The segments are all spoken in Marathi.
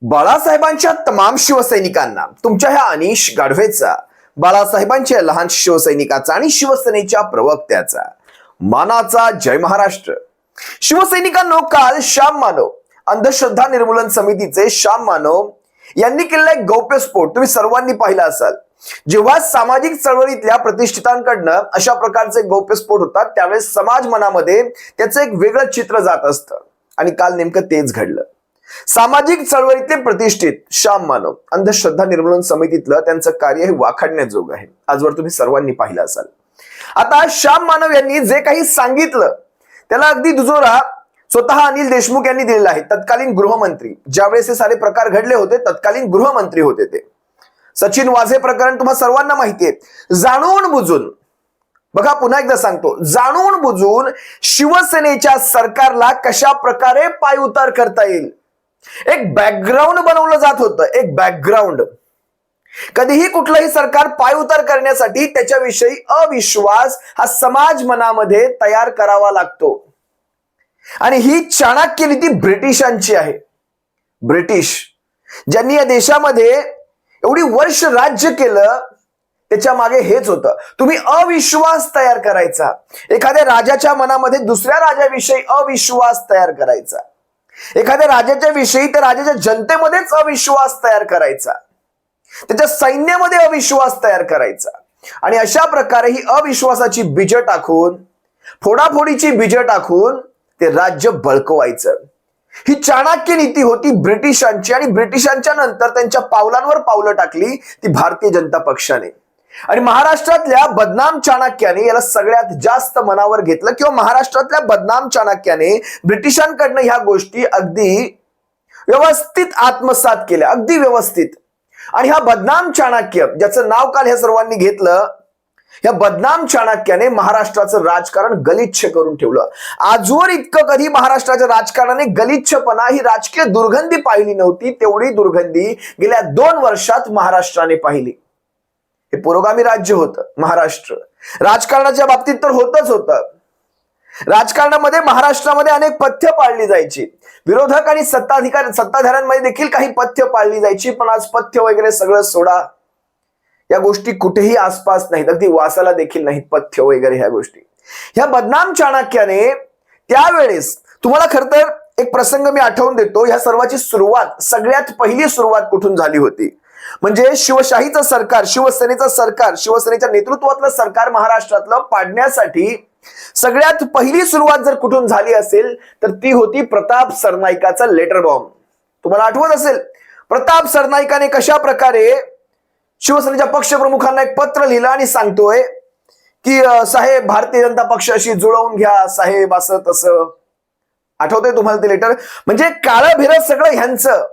बाळासाहेबांच्या तमाम शिवसैनिकांना तुमच्या ह्या अनिश गाढवेचा, बाळासाहेबांच्या लहान शिवसैनिकाचा आणि शिवसेनेच्या प्रवक्त्याचा मानाचा जय महाराष्ट्र. शिवसैनिकांनो, काल श्याम मानव अंधश्रद्धा निर्मूलन समितीचे श्याम मानव यांनी केलेला एक गौप्यस्फोट तुम्ही सर्वांनी पाहिला असाल. जेव्हा सामाजिक चळवळीतल्या प्रतिष्ठितांकडनं अशा प्रकारचे गौप्यस्फोट होतात त्यावेळेस समाज मनामध्ये त्याचं एक वेगळं चित्र जात असतं आणि काल नेमकं तेच घडलं. सामाजिक चळवळीतले प्रतिष्ठित श्याम मानव अंधश्रद्धा निर्मूलन समितीतलं त्यांचं कार्य हे वाखाणण्याजोग आहे. आजवर तुम्ही सर्वांनी पाहिलं असाल. आता श्याम मानव यांनी जे काही सांगितलं त्याला अगदी दुजोरा स्वतः अनिल देशमुख यांनी दिलेला आहे. तत्कालीन गृहमंत्री, ज्यावेळेस हे सारे प्रकार घडले होते तत्कालीन गृहमंत्री होते ते. सचिन वाझे प्रकरण तुम्हा सर्वांना माहिती आहे. जाणून बुजून, बघा पुन्हा एकदा सांगतो, जाणून बुजून शिवसेनेच्या सरकारला कशा प्रकारे पायउतार करता येईल एक बॅकग्राऊंड बनवलं जात होतं. एक बॅकग्राऊंड. कधीही कुठलंही सरकार पायउतार करण्यासाठी त्याच्याविषयी अविश्वास हा समाज मनामध्ये तयार करावा लागतो आणि ही चाणक्य नीती ब्रिटिशांची आहे. ब्रिटिश ज्यांनी या देशामध्ये एवढी वर्ष राज्य केलं त्याच्या मागे हेच होतं. तुम्ही अविश्वास तयार करायचा, एखाद्या राजाच्या मनामध्ये दुसऱ्या राजाविषयी अविश्वास तयार करायचा, एखाद्या राजाच्या विषयी त्या राजाच्या जनतेमध्येच अविश्वास तयार करायचा, त्याच्या सैन्यामध्ये अविश्वास तयार करायचा आणि अशा प्रकारे ही अविश्वासाची बीज टाकून, फोडाफोडीची बीज टाकून ते राज्य बळकवायचं. ही चाणक्य नीती होती ब्रिटिशांची आणि ब्रिटिशांच्या नंतर त्यांच्या पावलांवर पावलं टाकली ती भारतीय जनता पक्षाने. आणि महाराष्ट्रातल्या बदनाम चाणक्याने याला सगळ्यात जास्त मनावर घेतलं किंवा महाराष्ट्रातल्या बदनाम चाणक्याने ब्रिटिशांकडनं ह्या गोष्टी अगदी व्यवस्थित आत्मसात केल्या, अगदी व्यवस्थित. आणि हा बदनाम चाणक्य, ज्याचं नाव काल ह्या सर्वांनी घेतलं, या बदनाम चाणक्याने महाराष्ट्राचं राजकारण गलिच्छ करून ठेवलं. आजवर इतकं कधी महाराष्ट्राच्या राजकारणाने गलिच्छपणा, ही राजकीय दुर्गंधी पाहिली नव्हती. तेवढी दुर्गंधी गेल्या 2 वर्षात महाराष्ट्राने पाहिली. हे पुरोगामी राज्य होतं महाराष्ट्र. राजकारणाच्या बाबतीत तर होतच होतं. राजकारणामध्ये महाराष्ट्रामध्ये अनेक पथ्य पाळली जायची. विरोधक आणि सत्ताधाऱ्यांमध्ये देखील काही पथ्य पाळली जायची. पण आज पथ्य वगैरे सगळं सोडा. या गोष्टी कुठेही आसपास नाहीत, अगदी वासाला देखील नाहीत पथ्य वगैरे ह्या गोष्टी. ह्या बदनाम चाणक्याने त्यावेळेस, तुम्हाला खरं तर एक प्रसंग मी आठवून देतो. ह्या सर्वाची सुरुवात, सगळ्यात पहिली सुरुवात कुठून झाली होती म्हणजे शिवशाहीचं सरकार, शिवसेनेचं सरकार, शिवसेनेच्या नेतृत्वातलं सरकार महाराष्ट्रातलं पाडण्यासाठी सगळ्यात पहिली सुरुवात जर कुठून झाली असेल तर ती होती प्रताप सरनाईकाचा लेटर बॉम्ब. तुम्हाला आठवत असेल प्रताप सरनाईकाने कशा प्रकारे शिवसेनेच्या पक्षप्रमुखांना एक पत्र लिहिलं आणि सांगतोय की साहेब भारतीय जनता पक्षाशी जुळवून घ्या साहेब, असं तसं. आठवतंय तुम्हाला ते लेटर? म्हणजे काळं भिरं सगळं ह्यांचं,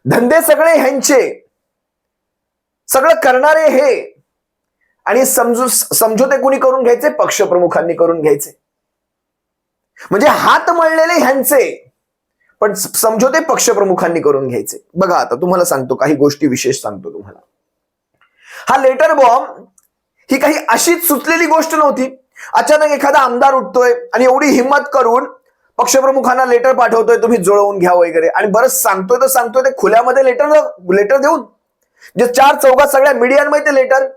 धंदे सगळे ह्यांचे, सगळं करणारे हे, आणि समझोते कुणी करून घ्यायचे? पक्षप्रमुखांनी करून घ्यायचे. म्हणजे हात मळलेले ह्यांचे पण समझोते पक्षप्रमुखांनी करून घ्यायचे. बघा आता तुम्हाला सांगतो, काही गोष्टी विशेष सांगतो तुम्हाला. हा लेटर बॉम्ब ही काही अशीच सुचलेली गोष्ट नव्हती. अचानक एखादा आमदार उठतोय आणि एवढी हिंमत करून पक्षप्रमुखांना लेटर पाठवतोय तुम्ही जुळवून घ्या वगैरे, आणि बरं सांगतोय तर सांगतोय ते खुल्यामध्ये लेटर देऊन, जे 4 चौघात सगळ्या मीडियांमध्ये ते लेटर.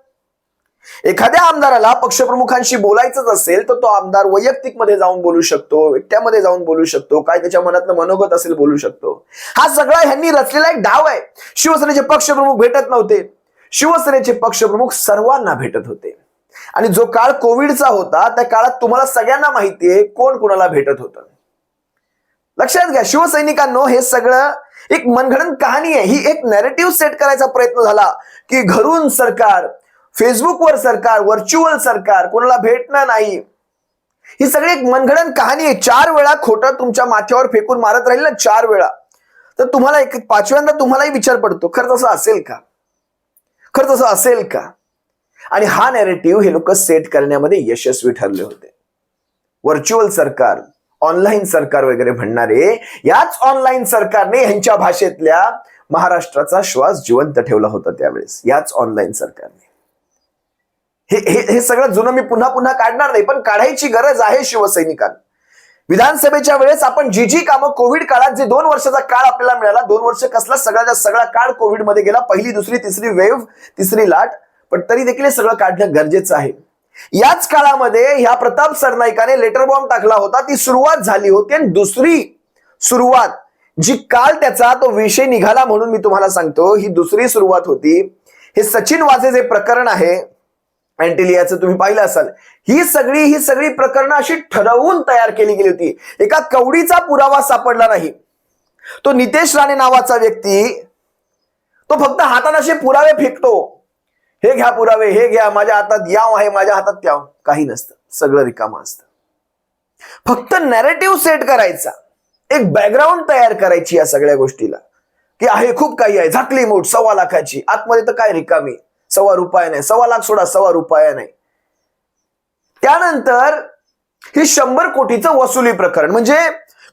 एखाद्या आमदाराला पक्षप्रमुखांशी बोलायचंच असेल तर तो आमदार वैयक्तिक मध्ये जाऊन बोलू शकतो, एकट्यामध्ये जाऊन बोलू शकतो, काय त्याच्या मनातलं मनोगत असेल बोलू शकतो. हा सगळा ह्यांनी रचलेला एक डाव आहे. शिवसेनेचे पक्षप्रमुख भेटत नव्हते. शिवसेनेचे पक्षप्रमुख सर्वांना भेटत होते. आणि जो काळ कोविडचा होता त्या काळात तुम्हाला सगळ्यांना माहितीये कोण कुणाला भेटत होतं. लक्षात घ्या शिवसैनिकांनो, हे सगळं एक मनगणन कहाणी आहे. ही एक नॅरेटिव्ह सेट करायचा प्रयत्न झाला की घरून सरकार, फेसबुकवर सरकार, व्हर्च्युअल सरकार, कोणाला भेटणं नाही. ही सगळी एक मनगणन कहाणी आहे. 4 वेळा खोटं तुमच्या माथ्यावर फेकून मारत राहील ना 4 वेळा, तर तुम्हाला एक 5व्यांदा तुम्हालाही विचार पडतो, खरं तसं असेल का? खरं तसं असेल का? आणि हा नॅरेटिव्ह हे लोक सेट करण्यामध्ये यशस्वी ठरले होते. व्हर्च्युअल सरकार, ऑनलाईन सरकार वगैरे म्हणणारे याच ऑनलाईन सरकारने ह्यांच्या भाषेतल्या महाराष्ट्राचा श्वास जिवंत ठेवला होता त्यावेळेस. याच ऑनलाईन सरकारने हे सगळं जुनं मी पुन्हा पुन्हा काढणार नाही, पण काढायची गरज आहे शिवसैनिकांना. विधानसभेच्या वेळेस आपण जी कामं कोविड काळात, जे 2 वर्षाचा काळ आपल्याला मिळाला, 2 वर्ष कसला सगळ्याचा सगळा काळ कोविड मध्ये गेला, पहिली दुसरी तिसरी वेव्ह, तिसरी लाट, पण तरी देखील हे सगळं काढणं गरजेचं आहे. याच काळामध्ये ह्या प्रताप सरनाईकाने लेटर बॉम्ब टाकला होता, ती सुरुवात झाली होती. आणि दुसरी सुरुवात जी काल त्याचा तो विषय निघाला म्हणून मी तुम्हाला सांगतो, ही दुसरी सुरुवात होती. हे सचिन वाझे जे प्रकरण आहे अँटिलियाचं, तुम्ही पाहिलं असाल, ही सगळी प्रकरणं अशी ठरवून तयार केली गेली होती. एका कवडीचा पुरावा सापडला नाही. तो नितेश राणे नावाचा व्यक्ती, तो फक्त हातात असे पुरावे फेकतो, हे घ्या पुरावे, हे घ्या, माझ्या हातात याव आहे, माझ्या हातात त्याव, काही नसतं, सगळं रिकामं असतं. फक्त नॅरेटिव्ह सेट करायचा, एक बॅकग्राऊंड तयार करायची या सगळ्या गोष्टीला, की आहे खूप काही आहे, झाकली मूठ 1.25 लाखाची, आतमध्ये तर काय रिकामी, 1.25 रुपये नाही, 1.25 लाख सोडा, 1.25 रुपये नाही. त्यानंतर ही 100 कोटीचं वसुली प्रकरण, म्हणजे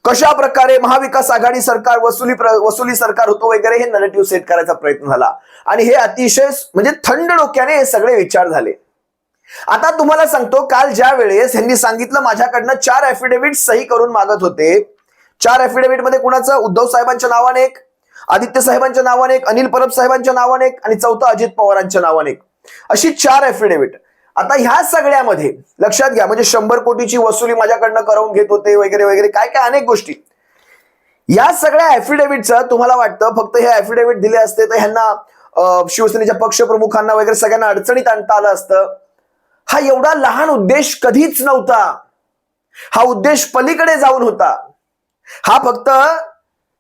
कशा प्रकारे महाविकास आघाडी सरकार वसुली सरकार होतो वगैरे, हे नॅरेटिव्ह सेट करायचा प्रयत्न झाला. आणि हे अतिशय म्हणजे थंड डोक्याने हे सगळे विचार झाले. आता तुम्हाला सांगतो, काल ज्या वेळेस यांनी सांगितलं माझ्याकडनं 4 ॲफिडेव्हिट सही करून मागत होते, 4 ॲफिडेव्हिट मध्ये कुणाचं, उद्धव साहेबांच्या नावाने एक, आदित्य साहेबांच्या नावाने एक, अनिल परब साहेबांच्या नावाने एक, आणि चौथा अजित पवारांच्या नावाने एक, अशी 4 ॲफिडेव्हिट. आता ह्या सगळ्यामध्ये लक्षात घ्या, म्हणजे 100 कोटीची वसुली माझ्याकडनं करून घेत होते वगैरे वगैरे, काय काय अनेक गोष्टी. या सगळ्या ॲफिडेव्हिटचं तुम्हाला वाटतं फक्त हे ॲफिडेव्हिट दिले असते तर ह्यांना, शिवसेनेच्या पक्षप्रमुखांना वगैरे सगळ्यांना अडचणीत आणता आलं असतं. हा एवढा लहान उद्देश कधीच नव्हता. हा उद्देश पलीकडे जाऊन होता. हा फक्त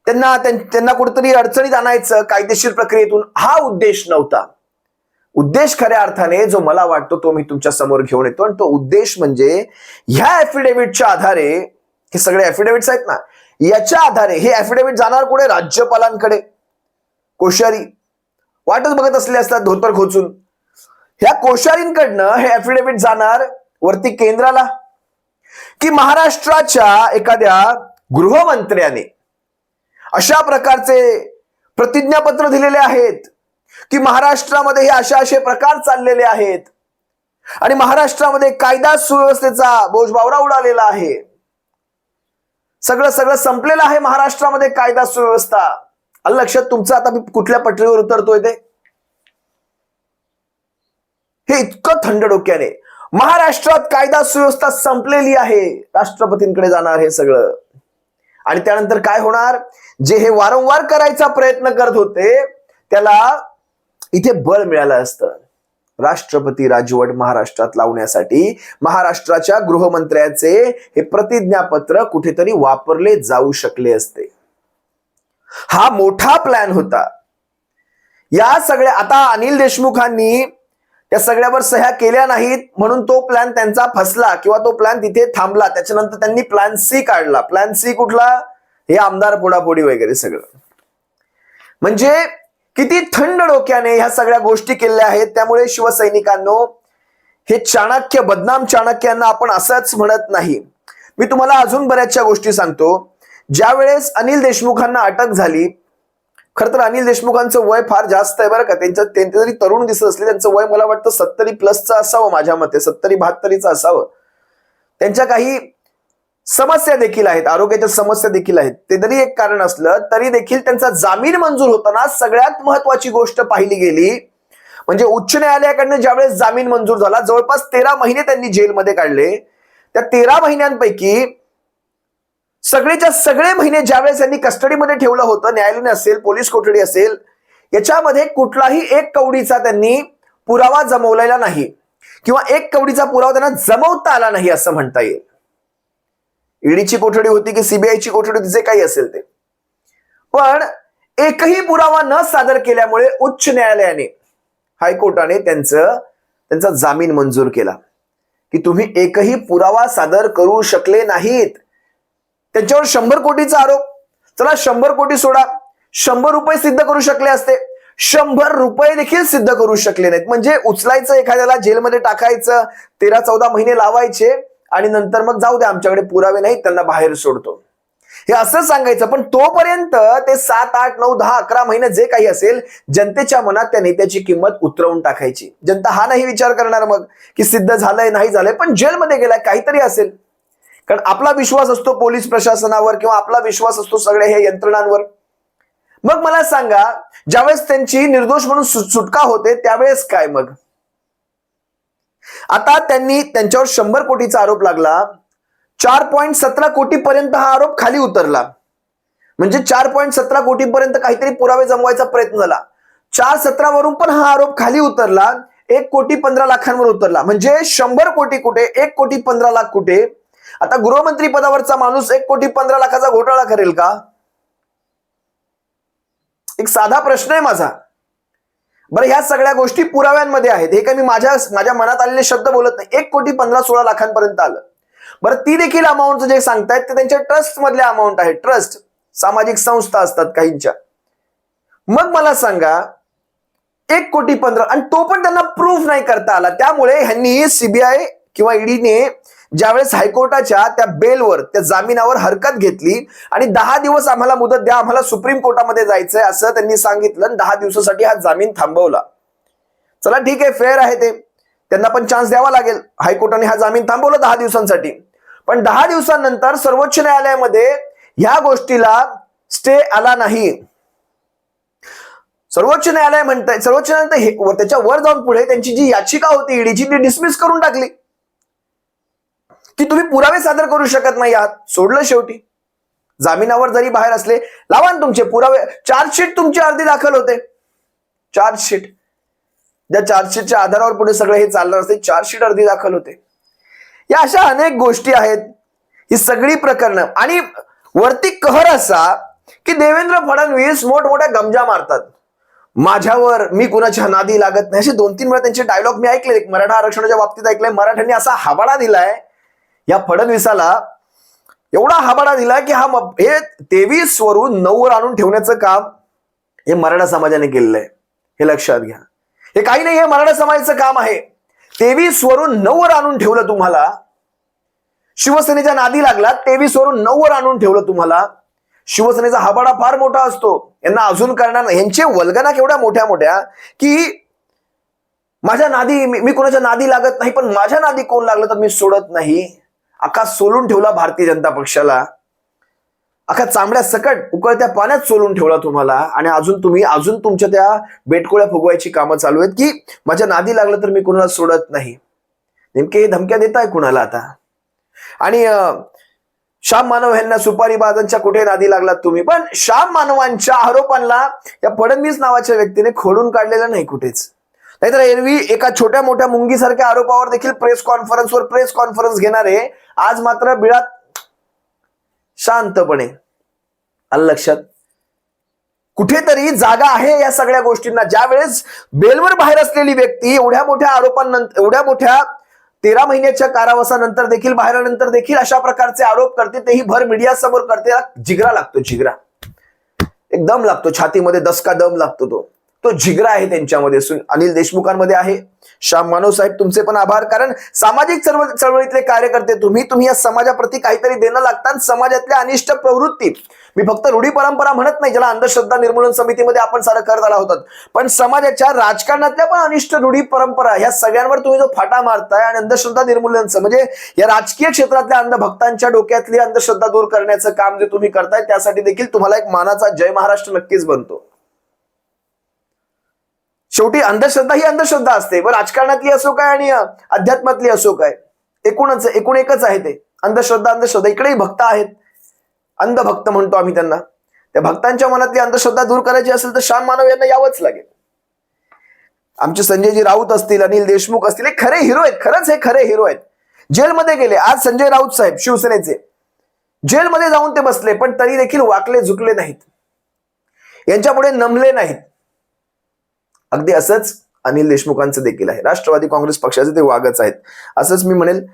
त्यांना कुठेतरी अडचणीत आणायचं कायदेशीर प्रक्रियेतून, हा उद्देश नव्हता. उद्देश खऱ्या अर्थाने जो मला वाटतो तो मी तुमच्या समोर घेऊन येतो. आणि तो उद्देश म्हणजे ह्या ॲफिडेव्हिटच्या आधारे, हे सगळे ॲफिडेव्हिट्स आहेत ना, याच्या आधारे हे ॲफिडेव्हिट जाणार कुठे, राज्यपालांकडे. कोश्यारी वाटच बघत असले असतात धोतर खोचून. ह्या कोश्यारींकडनं हे ॲफिडेव्हिट जाणार वरती केंद्राला, की महाराष्ट्राच्या एखाद्या गृहमंत्र्याने अशा प्रकारचे प्रतिज्ञापत्र दिलेले आहेत की महाराष्ट्रामध्ये हे असे प्रकार चाललेले आहेत आणि महाराष्ट्रामध्ये कायदा सुव्यवस्थेचा बोजबावरा उडालेला आहे, सगळं संपलेलं आहे महाराष्ट्रामध्ये कायदा सुव्यवस्था. आलं लक्षात तुमचं आता मी कुठल्या पटरीवर उतरतोय ते? हे इतकं थंड डोक्याने, महाराष्ट्रात कायदा सुव्यवस्था संपलेली आहे, राष्ट्रपतींकडे जाणार हे सगळं. आणि त्यानंतर काय होणार, जे हे वारंवार करायचा प्रयत्न करत होते त्याला इथे बळ मिळालं असतं. राष्ट्रपती राजवट महाराष्ट्रात लावण्यासाठी महाराष्ट्राच्या गृहमंत्र्याचे हे प्रतिज्ञापत्र कुठेतरी वापरले जाऊ शकले असते. हा मोठा प्लॅन होता. या सगळ्या, आता अनिल देशमुखांनी त्या सगळ्यावर सह्या केल्या नाहीत म्हणून तो प्लॅन त्यांचा फसला किंवा तो प्लॅन तिथे थांबला. त्याच्यानंतर त्यांनी प्लॅन सी काढला. प्लॅन सी कुठला, हे आमदार पोडापोडी वगैरे सगळं. म्हणजे किती थंड डोक्याने ह्या सगळ्या गोष्टी केलेल्या आहेत. त्यामुळे शिवसैनिकांनो, हे चाणक्य, बदनाम चाणक्यांना आपण असंच म्हणत नाही. मी तुम्हाला अजून बऱ्याचशा गोष्टी सांगतो. ज्या वेळेस अनिल देशमुखांना अटक झाली, खर तर अनिल देशमुखांचं वय फार जास्त आहे बरं का, त्यांचे जरी तरुण दिसत असले, त्यांचं वय मला वाटतं 70+ असावं, माझ्या मते 70-72 असावं. त्यांच्या काही समस्या देखील आहेत, आरोग्याच्या समस्या देखील आहेत. ते जरी एक कारण असलं तरी देखील त्यांचा जामीन मंजूर होताना सगळ्यात महत्वाची गोष्ट पाहिली गेली म्हणजे उच्च न्यायालयाकडनं ज्यावेळेस जामीन मंजूर झाला, जवळपास 13 महिने त्यांनी जेलमध्ये काढले. त्या 13 महिन्यांपैकी सगळेच्या सगळे महिने ज्यावेळेस त्यांनी कस्टडीमध्ये ठेवलं होतं, न्यायालय असेल, पोलीस कोठडी असेल, याच्यामध्ये कुठलाही एक कवडीचा त्यांनी पुरावा जमवलेला नाही किंवा एक कवडीचा पुरावा त्यांना जमवता आला नाही असं म्हणता येईल. ईडीची कोठडी होती की सीबीआयची कोठडी होती, जे काही असेल ते, पण एकही पुरावा न सादर केल्यामुळे उच्च न्यायालयाने, हायकोर्टाने त्यांचा जामीन मंजूर केला की तुम्ही एकही पुरावा सादर करू शकले नाहीत. त्यांच्यावर 100 कोटीचा आरोप, चला 100 कोटी सोडा, 100 रुपये सिद्ध करू शकले असते, 100 रुपये देखील सिद्ध करू शकले नाहीत. म्हणजे उचलायचं, एखाद्याला जेलमध्ये टाकायचं, 13-14 महिने लावायचे आणि नंतर मग जाऊ दे, आमच्याकडे पुरावे नाहीत, त्यांना बाहेर सोडतो, हे असं सांगायचं. पण तोपर्यंत ते 7, 8, 9, 10, 11 महिने जे काही असेल, जनतेच्या मनात त्या नेत्याची किंमत उतरवून टाकायची. जनता हा नाही विचार करणार मग की सिद्ध झालंय नाही झालंय, पण जेलमध्ये गेलाय, काहीतरी असेल, कारण आपला विश्वास असतो पोलीस प्रशासनावर किंवा आपला विश्वास असतो सगळ्या हे यंत्रणांवर. मग मला सांगा, ज्यावेळेस त्यांची निर्दोष म्हणून सुटका होते त्यावेळेस काय? मग आता त्यांच्यावर 100 कोटीचा आरोप लागला, 4.17 कोटी पर्यंत हा आरोप खाली उतरला. म्हणजे 4.17 कोटी पर्यंत काहीतरी पुरावे जमवायचा प्रयत्न झाला. 4.17 वरून पण हा आरोप खाली उतरला, 1,15,00,000 उतरला. म्हणजे 100 कोटी कुठे, 1,15,00,000 कुठे? आता गृहमंत्री पदावरचा माणूस 1,15,00,000 घोटाळा करेल का? एक साधा प्रश्न आहे माझा. बरं, ह्या सगळ्या गोष्टी पुराव्यांमध्ये आहेत. हे काही मी माझ्या मनात आलेले शब्द बोलत नाही. 1,15,16,00,000 पर्यंत आलं. बरं, ती देखील अमाऊंट जे सांगतायत ते त्यांच्या ट्रस्ट मधल्या अमाऊंट आहे. ट्रस्ट सामाजिक संस्था असतात काहींच्या. मग मला सांगा, 1,15,00,000 आणि तो पण त्यांना प्रूफ नाही करता आला. त्यामुळे ह्यांनी सीबीआय किंवा ईडीने ज्यावेळेस हायकोर्टाच्या त्या बेलवर, त्या जामिनावर हरकत घेतली आणि 10 दिवस आम्हाला मुदत द्या, आम्हाला सुप्रीम कोर्टामध्ये जायचंय असं त्यांनी सांगितलं. 10 दिवसासाठी हा जामीन थांबवला. चला ठीक आहे, फेअर आहे ते, त्यांना पण चान्स द्यावा लागेल. हायकोर्टाने हा जामीन थांबवला 10 दिवसांसाठी. पण 10 दिवसांनंतर सर्वोच्च न्यायालयामध्ये ह्या गोष्टीला स्टे आला नाही. सर्वोच्च न्यायालय म्हणतंय, सर्वोच्च न्यायालय त्याच्या वर जाऊन पुढे त्यांची जी याचिका होती ईडीची ती डिसमिस करून टाकली की तुम्ही पुरावे सादर करू शकत नाही आहात. सोडलं शेवटी. जामिनावर जरी बाहेर असले, लावा ना तुमचे पुरावे. चार्जशीट तुमची अर्धी दाखल होते. चार्जशीट, ज्या चार्जशीटच्या आधारावर पुढे सगळं हे चालणार असते, चार्जशीट अर्धी दाखल होते. या अशा अनेक गोष्टी आहेत, ही सगळी प्रकरणं. आणि वरती कहर असा की देवेंद्र फडणवीस मोठमोठ्या गमजा मारतात. माझ्यावर, मी कुणाच्या नादी लागत नाही, असे 2-3 वेळा त्यांचे डायलॉग मी ऐकले. मराठा आरक्षणाच्या बाबतीत ऐकलंय. मराठ्यांनी असा हाबाडा दिलाय या फडणवीसाला, एवढा हाबाडा दिला की हे 23 वरून 9 वर आणून ठेवण्याचं काम हे मराठा समाजाने केलेलं आहे. हे लक्षात घ्या. हे काही नाही, हे मराठा समाजाचं काम आहे. 23 वरून 9 वर आणून ठेवलं तुम्हाला. शिवसेनेच्या नादी लागला, 23 वरून 9 वर आणून ठेवलं तुम्हाला. शिवसेनेचा हाबाडा फार मोठा असतो, यांना अजून करणार नाही. यांचे वल्गना केवढ्या मोठ्या मोठ्या की माझ्या नादी, मी कोणाच्या नादी लागत नाही, पण माझ्या नादी कोण लागलं तर मी सोडत नाही. अख्खा सोलून ठेवला भारतीय जनता पक्षाला. अख्खा चांबड्या सकट उकळत्या पाण्यात सोलून ठेवला तुम्हाला. आणि अजून तुमच्या त्या बेटकोळ्या फुगवायची कामं चालू आहेत की माझ्या नादी लागलं तर मी कुणाला सोडत नाही. नेमके हे धमक्या देताय कुणाला आता? आणि श्याम मानव यांना सुपारीबाजांच्या कुठे नादी लागलात तुम्ही? पण श्याम मानवांच्या आरोपांना या फडणवीस नावाच्या व्यक्तीने खोडून काढलेलं नाही कुठेच. नाहीतर एरवी एका छोट्या मोठ्या मुंगीसारख्या आरोपावर देखील प्रेस कॉन्फरन्स घेणारे आज मात्र बिळात शांतपणे. आलं लक्षात? कुठेतरी जागा आहे या सगळ्या गोष्टींना. ज्या वेळेस बेलवर बाहेर असलेली व्यक्ती एवढ्या मोठ्या आरोपांनंतर, एवढ्या मोठ्या 13 महिन्याच्या कारावासानंतर देखील, बाहेरनंतर देखील अशा प्रकारचे आरोप करते, तेही भर मीडिया समोर करते. जिगरा लागतो, जिगरा. एक दम लागतो छातीमध्ये, दसका दम लागतो. तो जिगरा आहे त्यांच्यामध्ये, अनिल देशमुखांमध्ये आहे. श्याम मानव साहेब, तुमचे पण आभार. कारण सामाजिक चळवळीतले कार्यकर्ते तुम्ही या समाजाप्रती काहीतरी देणं लागतात. समाजातल्या अनिष्ट प्रवृत्ती, मी फक्त रूढी परंपरा म्हणत नाही, ज्याला अंधश्रद्धा निर्मूलन समितीमध्ये आपण सारं करत आला होतात, पण समाजाच्या राजकारणातल्या पण अनिष्ट रूढी परंपरा, ह्या सगळ्यांवर तुम्ही जो फाटा मारताय आणि अंधश्रद्धा निर्मूलनचं, म्हणजे या राजकीय क्षेत्रातल्या अंधभक्तांच्या डोक्यातली अंधश्रद्धा दूर करण्याचं काम जे तुम्ही करताय, त्यासाठी देखील तुम्हाला एक मानाचा जय महाराष्ट्र नक्कीच बनतो. शेवटी अंधश्रद्धा ही अंधश्रद्धा असते. पण राजकारणातली असो काय आणि अध्यात्मातली असो काय, एकूण एकच आहे ते. अंधश्रद्धा. इकडेही भक्त आहेत, अंधभक्त म्हणतो आम्ही त्यांना. त्या भक्तांच्या मनातली अंधश्रद्धा दूर करायची असेल तर श्याम मानव यांना यावंच लागेल. आमचे संजयजी राऊत असतील, अनिल देशमुख असतील, हे खरे हिरो आहेत. खरंच हे खरे हिरो आहेत. जेलमध्ये गेले. आज संजय राऊत साहेब शिवसेनेचे जेलमध्ये जाऊन ते बसले, पण तरी देखील वाकले झुकले नाहीत, यांच्यापुढे नमले नाहीत. अगदी असंच अनिल देशमुखांचं देखील आहे. राष्ट्रवादी काँग्रेस पक्षाचे ते वागच आहेत. असंच मी म्हणेल.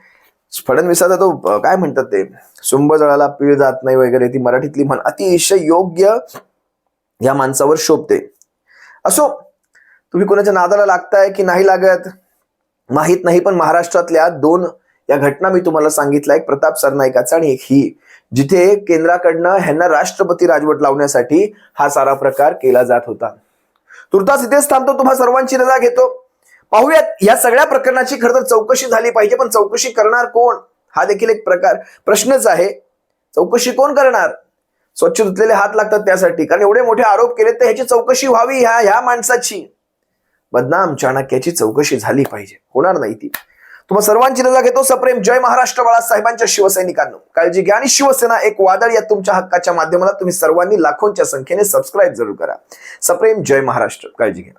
फडणवीसाचा तो काय म्हणतात ते, सुंब जळाला पीळ जात नाही वगैरे, ती मराठीतली म्हण अतिशय योग्य या माणसावर शोभते. असो, तुम्ही कोणाच्या नादाला लागताय की नाही लागत माहित नाही, पण महाराष्ट्रातल्या 2 या घटना मी तुम्हाला सांगितल्या, एक प्रताप सरनाईकाचा आणि एक ही, जिथे केंद्राकडनं ह्यांना राष्ट्रपती राजवट लावण्यासाठी हा सारा प्रकार केला जात होता. तुर्तास इथेच थांबतो. तुम्हा सर्वांची रजा घेतो. पाहूयात, या सगळ्या प्रकरणाची खरं तर चौकशी झाली पाहिजे, पण चौकशी करणार कोण? हा देखील एक प्रश्नच आहे. चौकशी कोण करणार? स्वच्छ धुतलेले हात लागतात त्यासाठी, कारण एवढे मोठे आरोप केले तर ह्याची चौकशी व्हावी. ह्या माणसाची बदनाम चाणक्याची चौकशी झाली पाहिजे. होणार नाही ती. तुम्हा सर्वांची रजा घेतो. सप्रेम जय महाराष्ट्र. बाळासाहेबांच्या शिवसैनिकांनो काळजी घ्या आणि शिवसेना एक वादळ या तुमच्या हक्काच्या माध्यमाला तुम्ही सर्वांनी लाखोंच्या संख्येने सबस्क्राईब जरूर करा. सप्रेम जय महाराष्ट्र. काळजी घ्या.